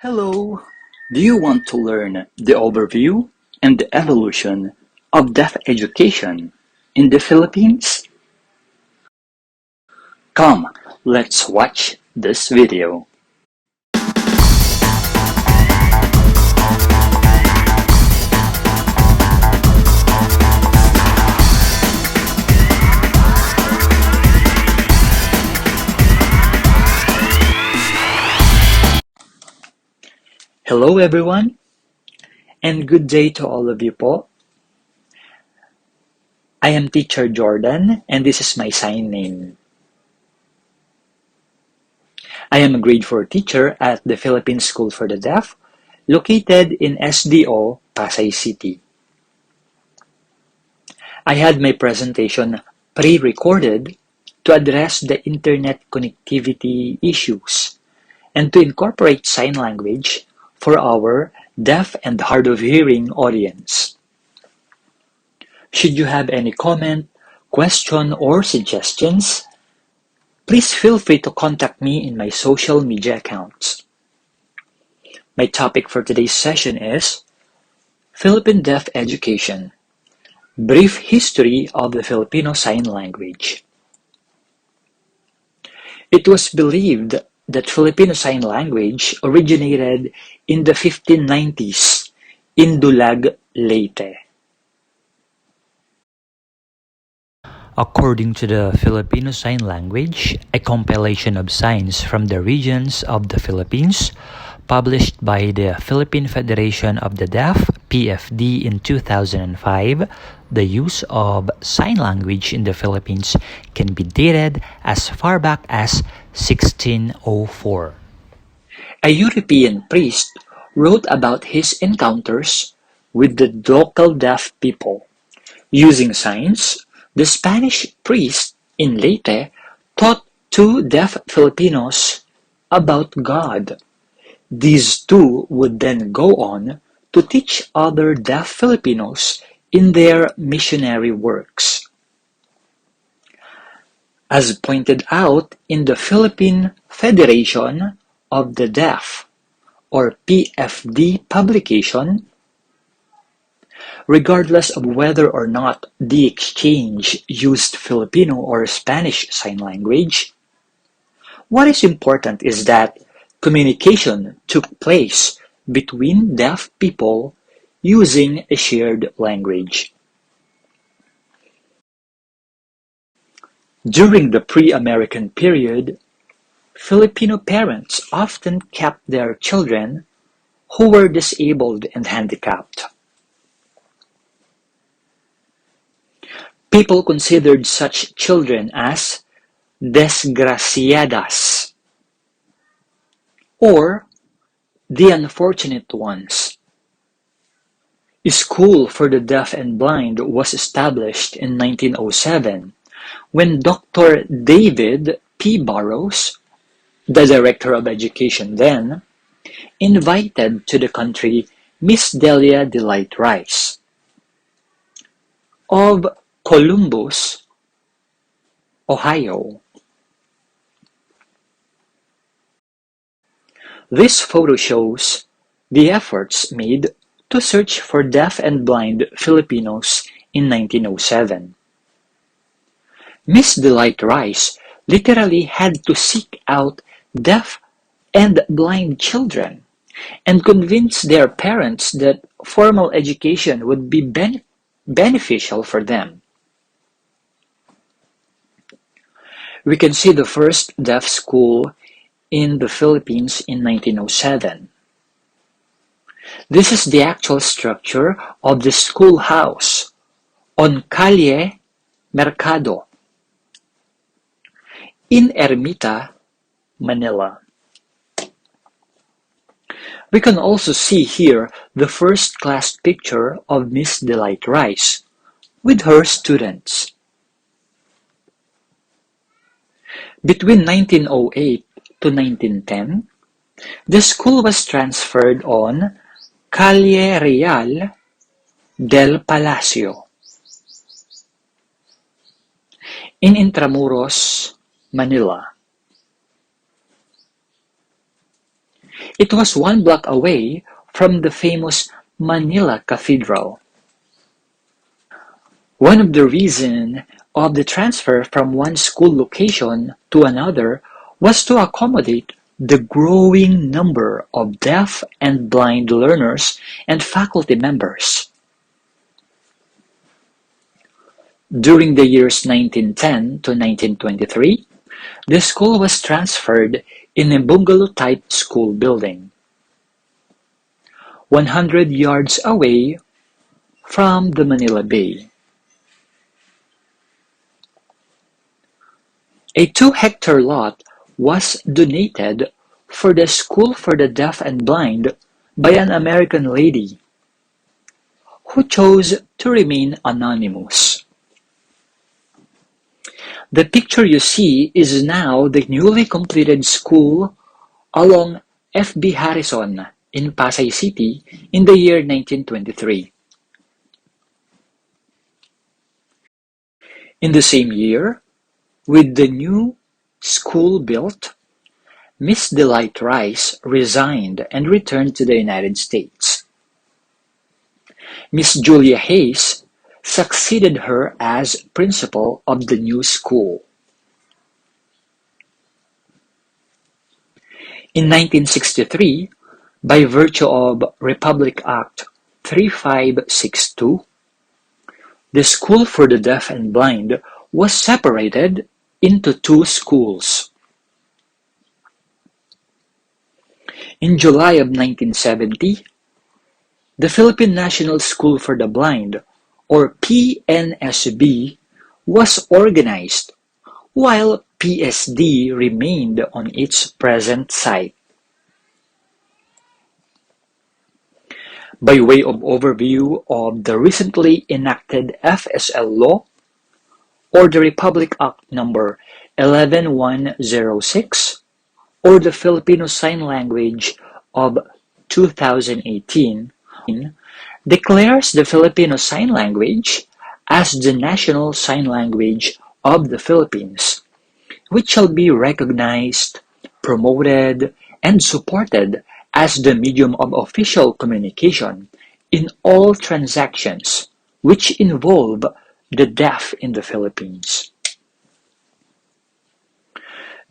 Hello! Do you want to learn the overview and the evolution of deaf education in the Philippines? Come, let's watch this video. Hello everyone, and good day to all of you po. I am Teacher Jordan, and this is my sign name. I am a grade 4 teacher at the Philippine School for the Deaf, located in SDO, Pasay City. I had my presentation pre-recorded to address the internet connectivity issues and to incorporate sign language for our deaf and hard of hearing audience. Should you have any comment, question, or suggestions, please feel free to contact me in my social media accounts. My topic for today's session is Philippine Deaf Education, Brief History of the Filipino Sign Language. It was believed that Filipino Sign Language originated in the 1590s in Dulag, Leyte. According to the Filipino Sign Language, a compilation of signs from the regions of the Philippines, published by the Philippine Federation of the Deaf, PFD, in 2005, the use of sign language in the Philippines can be dated as far back as 1604. A European priest wrote about his encounters with the local deaf people. Using signs, the Spanish priest in Leyte taught two deaf Filipinos about God. These two would then go on to teach other deaf Filipinos in their missionary works. As pointed out in the Philippine Federation of the Deaf, or PFD publication, regardless of whether or not the exchange used Filipino or Spanish Sign Language, what is important is that communication took place between deaf people using a shared language. During the pre-American period, Filipino parents often kept their children who were disabled and handicapped. People considered such children as desgraciadas, or the unfortunate ones. A school for the deaf and blind was established in 1907 when Dr. David P. Burrows, the Director of Education then, invited to the country Miss Delia Delight Rice of Columbus, Ohio. This photo shows the efforts made to search for deaf and blind Filipinos in 1907. Miss Delight Rice literally had to seek out deaf and blind children and convince their parents that formal education would be beneficial for them. We can see the first deaf school in the Philippines in 1907. This is the actual structure of the schoolhouse on Calle Mercado in Ermita, Manila. We can also see here the first class picture of Miss Delight Rice with her students. Between 1908 to 1910, the school was transferred on Calle Real del Palacio in Intramuros, Manila. It was 1 block away from the famous Manila Cathedral. One of the reasons of the transfer from one school location to another was to accommodate the growing number of deaf and blind learners and faculty members. During the years 1910 to 1923, the school was transferred in a bungalow-type school building, 100 yards away from the Manila Bay. A 2-hectare lot was donated for the School for the Deaf and Blind by an American lady who chose to remain anonymous. The picture you see is now the newly completed school along F.B. Harrison in Pasay City in the year 1923. In the same year, with the new school built, Miss Delight Rice resigned and returned to the United States. Miss Julia Hayes succeeded her as principal of the new school. In 1963, by virtue of Republic Act 3562, the School for the Deaf and Blind was separated into 2 schools. In July of 1970, the Philippine National School for the Blind, or PNSB, was organized, while PSD remained on its present site. By way of overview of the recently enacted FSL law, or the Republic Act No. 11106, or the Filipino Sign Language of 2018, declares the Filipino Sign Language as the national sign language of the Philippines, which shall be recognized, promoted, and supported as the medium of official communication in all transactions which involve the deaf in the Philippines.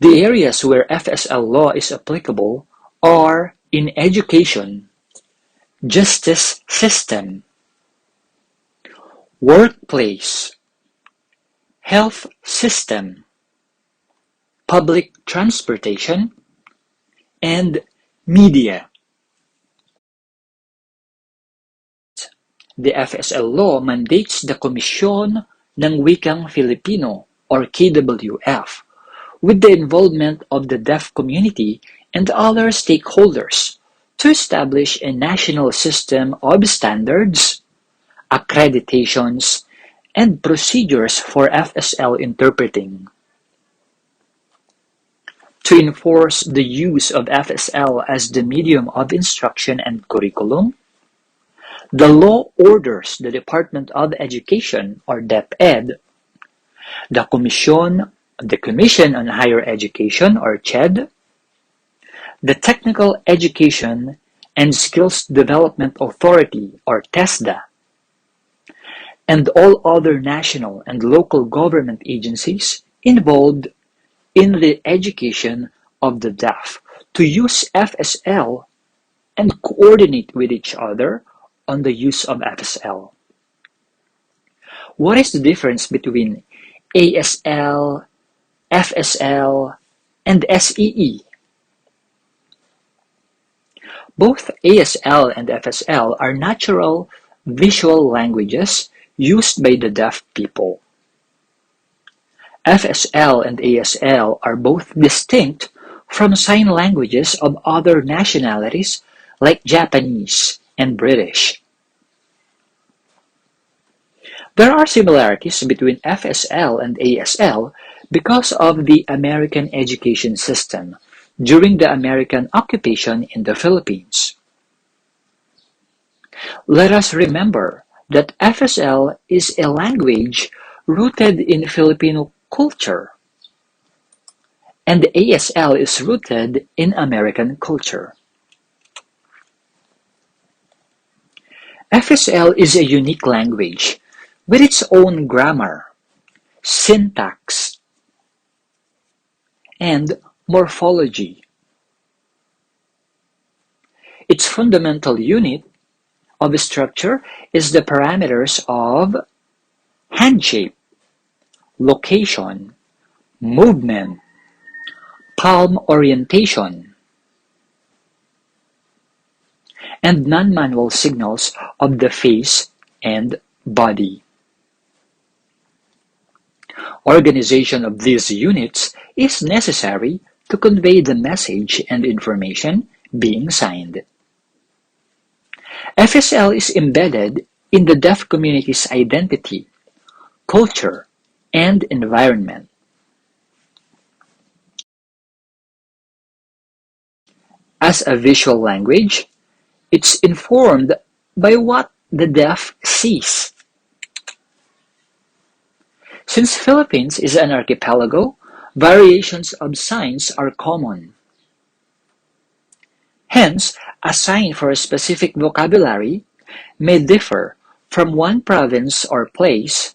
The areas where FSL law is applicable are in education, justice system, workplace, health system, public transportation, and media. The FSL law mandates the Komisyon ng Wikang Filipino, or KWF, with the involvement of the deaf community and other stakeholders, to establish a national system of standards, accreditations, and procedures for FSL interpreting. To enforce the use of FSL as the medium of instruction and curriculum, the law orders the Department of Education, or DepEd, the Commission on Higher Education, or CHED, the Technical Education and Skills Development Authority, or TESDA, and all other national and local government agencies involved in the education of the deaf to use FSL and coordinate with each other on the use of FSL. What is the difference between ASL, FSL, and SEE? Both ASL and FSL are natural visual languages used by the deaf people. FSL and ASL are both distinct from sign languages of other nationalities like Japanese and British. There are similarities between FSL and ASL because of the American education system during the American occupation in the Philippines. Let us remember that FSL is a language rooted in Filipino culture, and ASL is rooted in American culture. FSL is a unique language with its own grammar, syntax, and morphology. Its fundamental unit of structure is the parameters of hand shape, location, movement, palm orientation, and non-manual signals of the face and body. Organization of these units is necessary to convey the message and information being signed. FSL is embedded in the deaf community's identity, culture, and environment. As a visual language, it's informed by what the deaf sees. Since Philippines is an archipelago, variations of signs are common. Hence, a sign for a specific vocabulary may differ from one province or place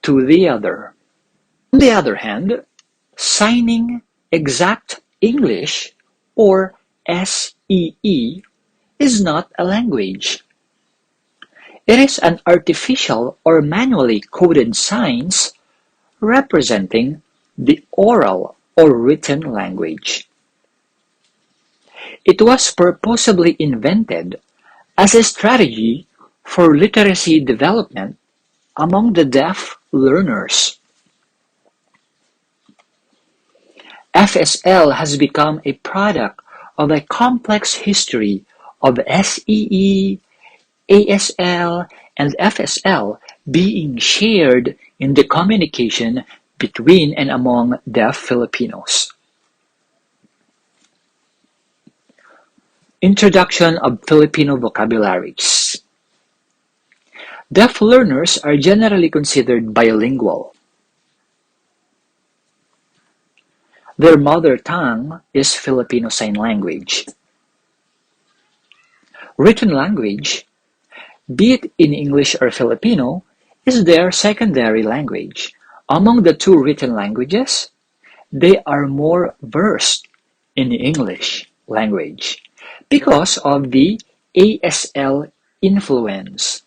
to the other. On the other hand, signing exact English or SEE is not a language. It is an artificial or manually coded signs representing the oral or written language. It was purposely invented as a strategy for literacy development among the deaf learners. FSL has become a product of a complex history of SEE, ASL, and FSL being shared in the communication between and among deaf Filipinos. Introduction of Filipino vocabularies. Deaf learners are generally considered bilingual. Their mother tongue is Filipino Sign Language. Written language, be it in English or Filipino, is their secondary language. Among the two written languages, they are more versed in English language because of the ASL influence.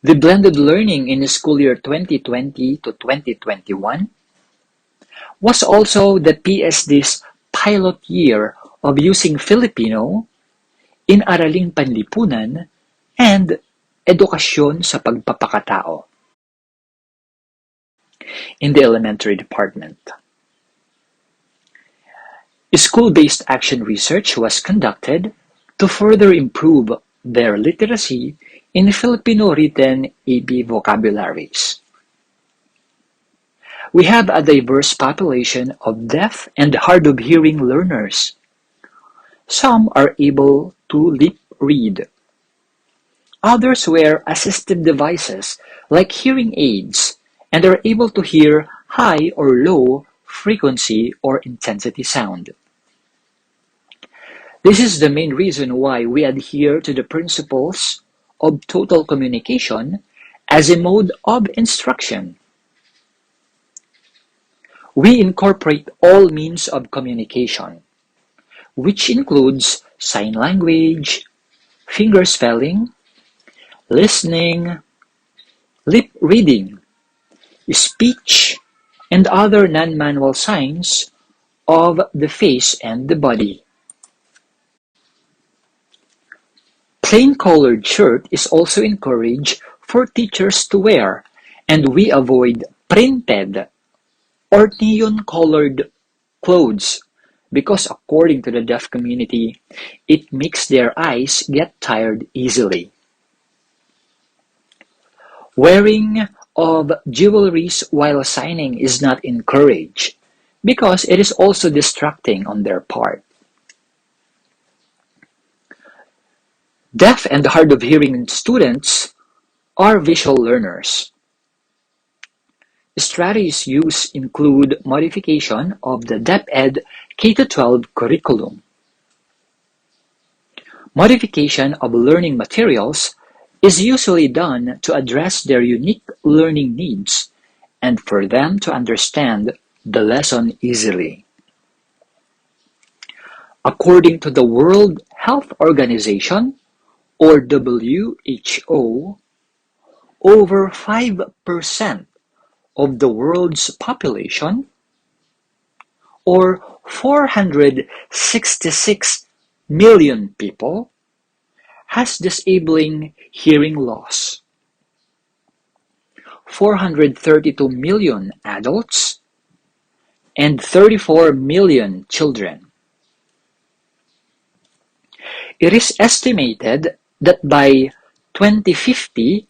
The blended learning in the school year 2020 to 2021 was also the PSD's pilot year of using Filipino in Araling Panlipunan and Edukasyon sa Pagpapakatao in the elementary department. School-based action research was conducted to further improve their literacy in Filipino written AB vocabularies. We have a diverse population of deaf and hard-of-hearing learners. Some are able to lip read. Others wear assistive devices like hearing aids and are able to hear high or low frequency or intensity sound. This is the main reason why we adhere to the principles of total communication as a mode of instruction. We incorporate all means of communication, which includes sign language, finger spelling, listening, lip reading, speech, and other non-manual signs of the face and the body. Plain-colored shirt is also encouraged for teachers to wear, and we avoid printed or neon-colored clothes because according to the deaf community, it makes their eyes get tired easily. Wearing of jewelries while signing is not encouraged because it is also distracting on their part. Deaf and hard-of-hearing students are visual learners. Strategies used include modification of the DepEd K-12 curriculum, Modification of learning materials is usually done to address their unique learning needs and for them to understand the lesson easily. According to the World Health Organization, or WHO, over 5% of the world's population, or 466 million people, has disabling hearing loss. 432 million adults and 34 million children. It is estimated that by 2050,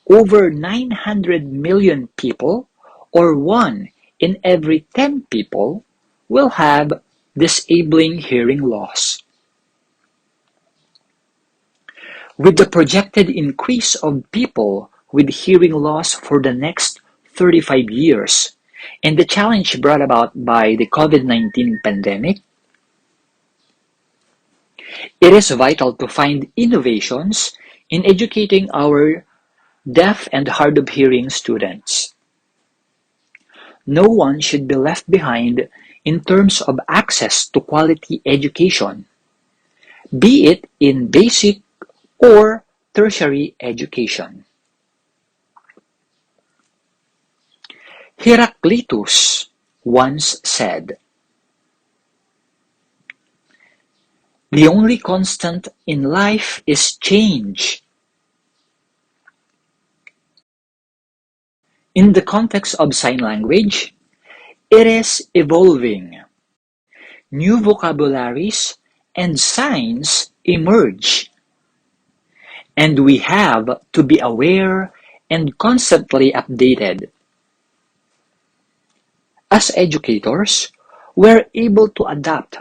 over 900 million people, or 1 in every 10 people, will have disabling hearing loss. With the projected increase of people with hearing loss for the next 35 years and the challenge brought about by the COVID-19 pandemic, it is vital to find innovations in educating our deaf and hard of hearing students. No one should be left behind in terms of access to quality education, be it in basic or tertiary education. Heraclitus once said, "The only constant in life is change." In the context of sign language, it is evolving. New vocabularies and signs emerge, and we have to be aware and constantly updated. As educators, we're able to adapt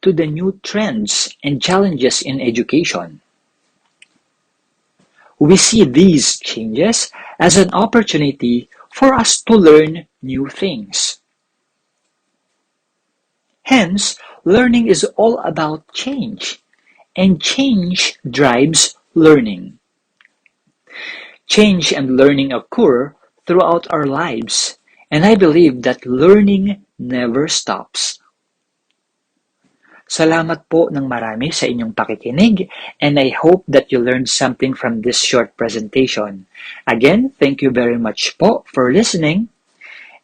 to the new trends and challenges in education. We see these changes as an opportunity for us to learn new things. Hence, learning is all about change, and change drives learning. Change and learning occur throughout our lives, and I believe that learning never stops. Salamat po ng marami sa inyong pakikinig, and I hope that you learned something from this short presentation. Again, thank you very much po for listening,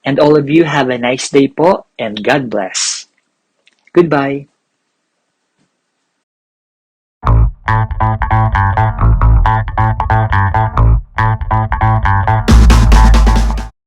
and all of you have a nice day po, and God bless. Goodbye.